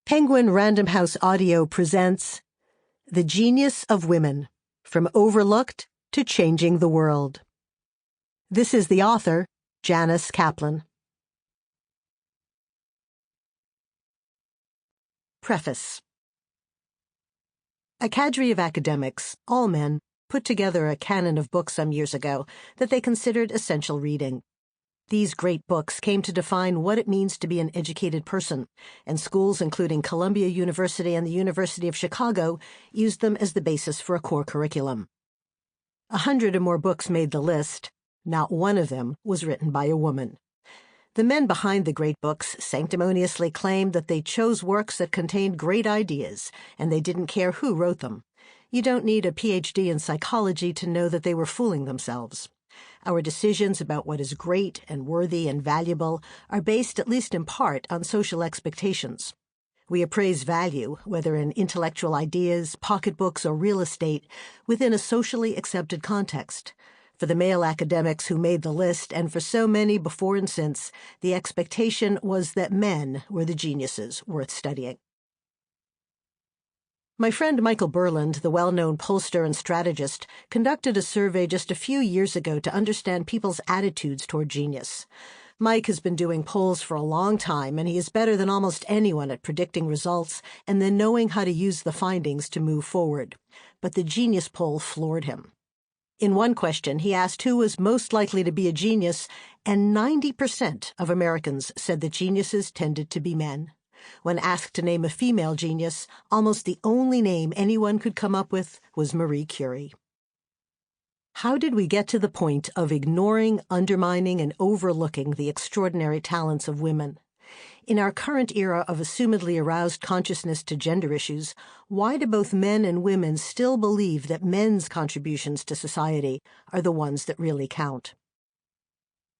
Penguin Random House Audio presents The Genius of Women, From Overlooked to Changing the World. This is the author, Janice Kaplan. Preface. A cadre of academics, all men, put together a canon of books some years ago that they considered essential reading. These great books came to define what it means to be an educated person, and schools including Columbia University and the University of Chicago used them as the basis for a core curriculum. 100 or more books made the list. Not one of them was written by a woman. The men behind the great books sanctimoniously claimed that they chose works that contained great ideas, and they didn't care who wrote them. You don't need a PhD in psychology to know that they were fooling themselves. Our decisions about what is great and worthy and valuable are based, at least in part, on social expectations. We appraise value, whether in intellectual ideas, pocketbooks, or real estate, within a socially accepted context. For the male academics who made the list, and for so many before and since, the expectation was that men were the geniuses worth studying. My friend Michael Berland, the well-known pollster and strategist, conducted a survey just a few years ago to understand people's attitudes toward genius. Mike has been doing polls for a long time, and he is better than almost anyone at predicting results and then knowing how to use the findings to move forward. But the genius poll floored him. In one question, he asked who was most likely to be a genius, and 90% of Americans said that geniuses tended to be men. When asked to name a female genius, almost the only name anyone could come up with was Marie Curie. How did we get to the point of ignoring, undermining, and overlooking the extraordinary talents of women? In our current era of assumedly aroused consciousness to gender issues, why do both men and women still believe that men's contributions to society are the ones that really count?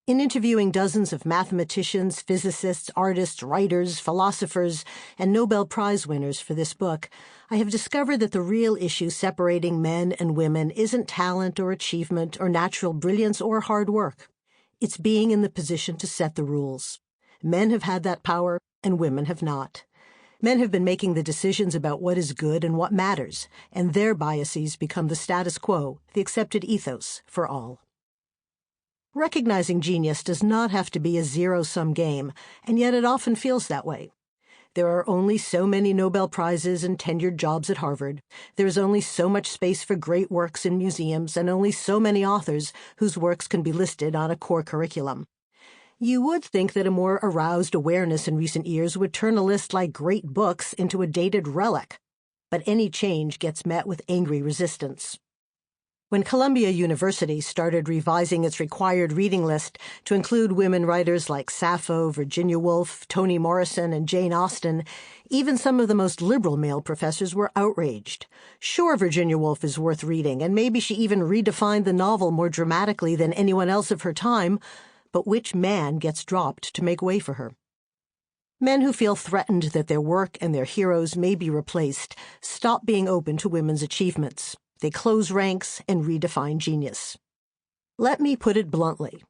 In interviewing dozens of mathematicians, physicists, artists, writers, philosophers, and Nobel Prize winners for this book, I have discovered that the real issue separating men and women isn't talent or achievement or natural brilliance or hard work. It's being in the position to set the rules. Men have had that power, and women have not. Men have been making the decisions about what is good and what matters, and their biases become the status quo, the accepted ethos for all. Recognizing genius does not have to be a zero-sum game, and yet it often feels that way. There are only so many Nobel Prizes and tenured jobs at Harvard. There is only so much space for great works in museums, and only so many authors whose works can be listed on a core curriculum. You would think that a more aroused awareness in recent years would turn a list like great books into a dated relic, but any change gets met with angry resistance. When Columbia University started revising its required reading list to include women writers like Sappho, Virginia Woolf, Toni Morrison, and Jane Austen, even some of the most liberal male professors were outraged. Sure, Virginia Woolf is worth reading, and maybe she even redefined the novel more dramatically than anyone else of her time, but which man gets dropped to make way for her? Men who feel threatened that their work and their heroes may be replaced stop being open to women's achievements. They close ranks and redefine genius. Let me put it bluntly.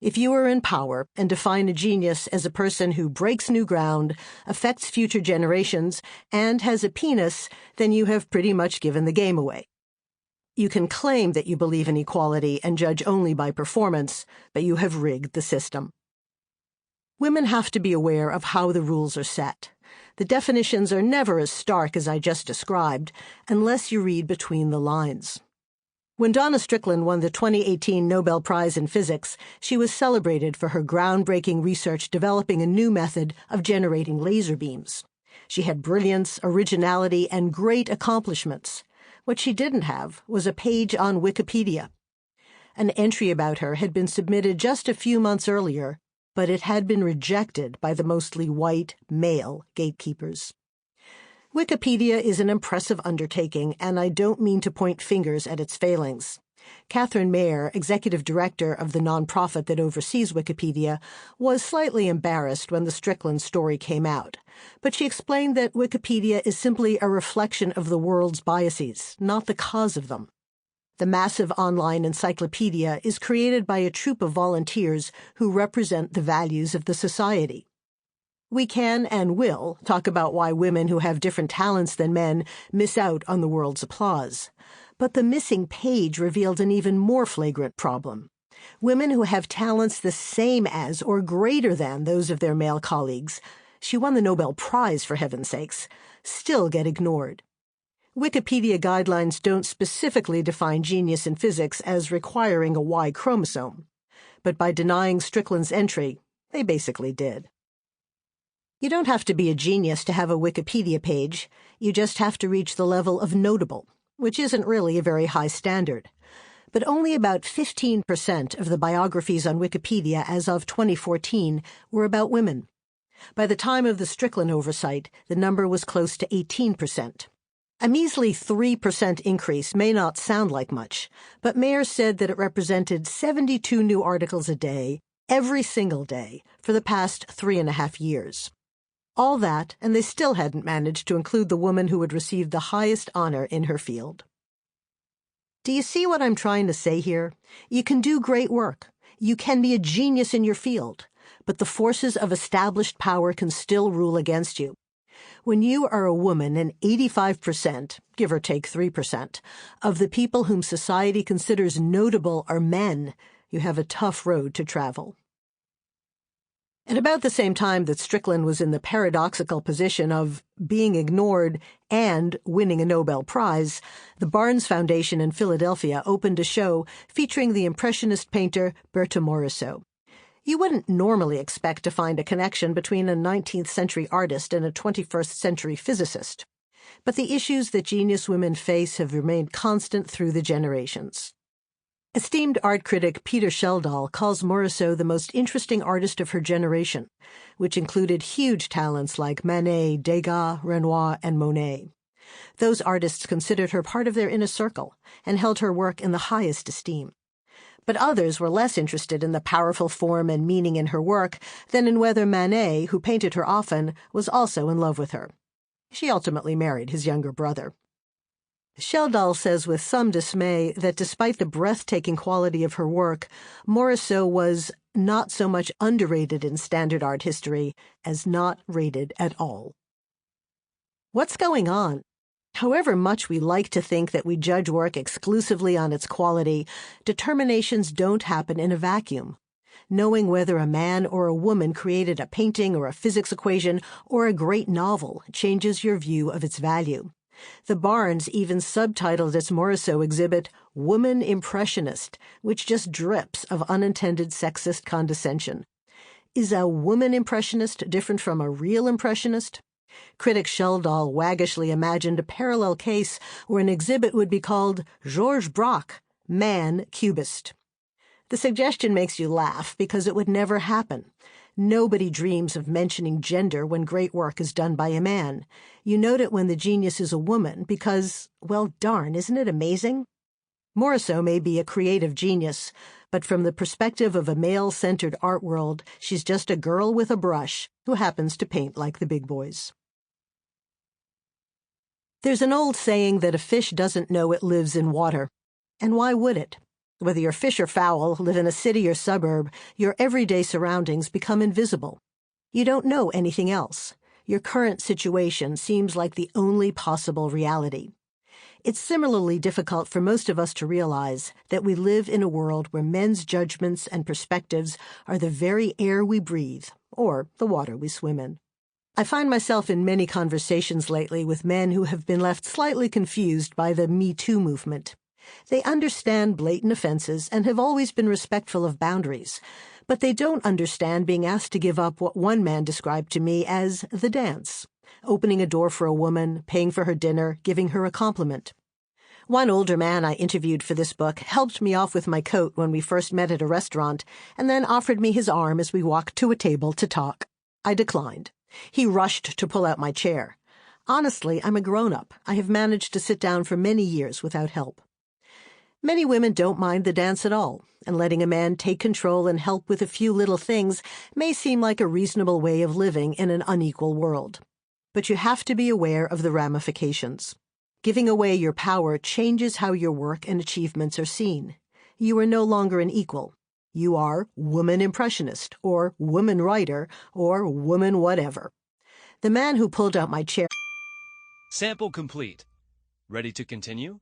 If you are in power and define a genius as a person who breaks new ground, affects future generations, and has a penis, then you have pretty much given the game away. You can claim that you believe in equality and judge only by performance, but you have rigged the system. Women have to be aware of how the rules are set. The definitions are never as stark as I just described, unless you read between the lines. When Donna Strickland won the 2018 Nobel Prize in Physics, she was celebrated for her groundbreaking research developing a new method of generating laser beams. She had brilliance, originality, and great accomplishments. What she didn't have was a page on Wikipedia. An entry about her had been submitted just a few months earlier, but it had been rejected by the mostly white, male gatekeepers. Wikipedia is an impressive undertaking, and I don't mean to point fingers at its failings. Catherine Mayer, executive director of the nonprofit that oversees Wikipedia, was slightly embarrassed when the Strickland story came out, but she explained that Wikipedia is simply a reflection of the world's biases, not the cause of them. The massive online encyclopedia is created by a troop of volunteers who represent the values of the society. We can and will talk about why women who have different talents than men miss out on the world's applause. But the missing page revealed an even more flagrant problem. Women who have talents the same as or greater than those of their male colleagues — she won the Nobel Prize, for heaven's sakes — still get ignored. Wikipedia guidelines don't specifically define genius in physics as requiring a Y chromosome. But by denying Strickland's entry, they basically did. You don't have to be a genius to have a Wikipedia page. You just have to reach the level of notable, which isn't really a very high standard. But only about 15% of the biographies on Wikipedia as of 2014 were about women. By the time of the Strickland oversight, the number was close to 18%. A measly 3% increase may not sound like much, but Mayer said that it represented 72 new articles a day, every single day, for the past 3.5 years. All that, and they still hadn't managed to include the woman who had received the highest honor in her field. Do you see what I'm trying to say here? You can do great work. You can be a genius in your field, but the forces of established power can still rule against you. When you are a woman and 85%, give or take 3%, of the people whom society considers notable are men, you have a tough road to travel. At about the same time that Strickland was in the paradoxical position of being ignored and winning a Nobel Prize, the Barnes Foundation in Philadelphia opened a show featuring the Impressionist painter Berta Morisot. You wouldn't normally expect to find a connection between a 19th century artist and a 21st century physicist. But the issues that genius women face have remained constant through the generations. Esteemed art critic Peter Schjeldahl calls Morisot the most interesting artist of her generation, which included huge talents like Manet, Degas, Renoir, and Monet. Those artists considered her part of their inner circle and held her work in the highest esteem. But others were less interested in the powerful form and meaning in her work than in whether Manet, who painted her often, was also in love with her. She ultimately married his younger brother. Schjeldahl says with some dismay that despite the breathtaking quality of her work, Morisot was not so much underrated in standard art history as not rated at all. What's going on? However much we like to think that we judge work exclusively on its quality, determinations don't happen in a vacuum. Knowing whether a man or a woman created a painting or a physics equation or a great novel changes your view of its value. The Barnes even subtitled its Morisot exhibit Woman Impressionist, which just drips of unintended sexist condescension. Is a woman impressionist different from a real impressionist? Critic Schjeldahl waggishly imagined a parallel case where an exhibit would be called Georges Braque, Man Cubist. The suggestion makes you laugh because it would never happen. Nobody dreams of mentioning gender when great work is done by a man. You note it when the genius is a woman because, well, darn, isn't it amazing? Morisot may be a creative genius, but from the perspective of a male-centered art world, she's just a girl with a brush who happens to paint like the big boys. There's an old saying that a fish doesn't know it lives in water. And why would it? Whether you're fish or fowl, live in a city or suburb, your everyday surroundings become invisible. You don't know anything else. Your current situation seems like the only possible reality. It's similarly difficult for most of us to realize that we live in a world where men's judgments and perspectives are the very air we breathe, or the water we swim in. I find myself in many conversations lately with men who have been left slightly confused by the Me Too movement. They understand blatant offenses and have always been respectful of boundaries, but they don't understand being asked to give up what one man described to me as the dance, opening a door for a woman, paying for her dinner, giving her a compliment. One older man I interviewed for this book helped me off with my coat when we first met at a restaurant and then offered me his arm as we walked to a table to talk. I declined. He rushed to pull out my chair. Honestly, I'm a grown-up. I have managed to sit down for many years without help. Many women don't mind the dance at all, and letting a man take control and help with a few little things may seem like a reasonable way of living in an unequal world. But you have to be aware of the ramifications. Giving away your power changes how your work and achievements are seen. You are no longer an equal. You are woman impressionist, or woman writer, or woman whatever. The man who pulled out my chair. Sample complete. Ready to continue?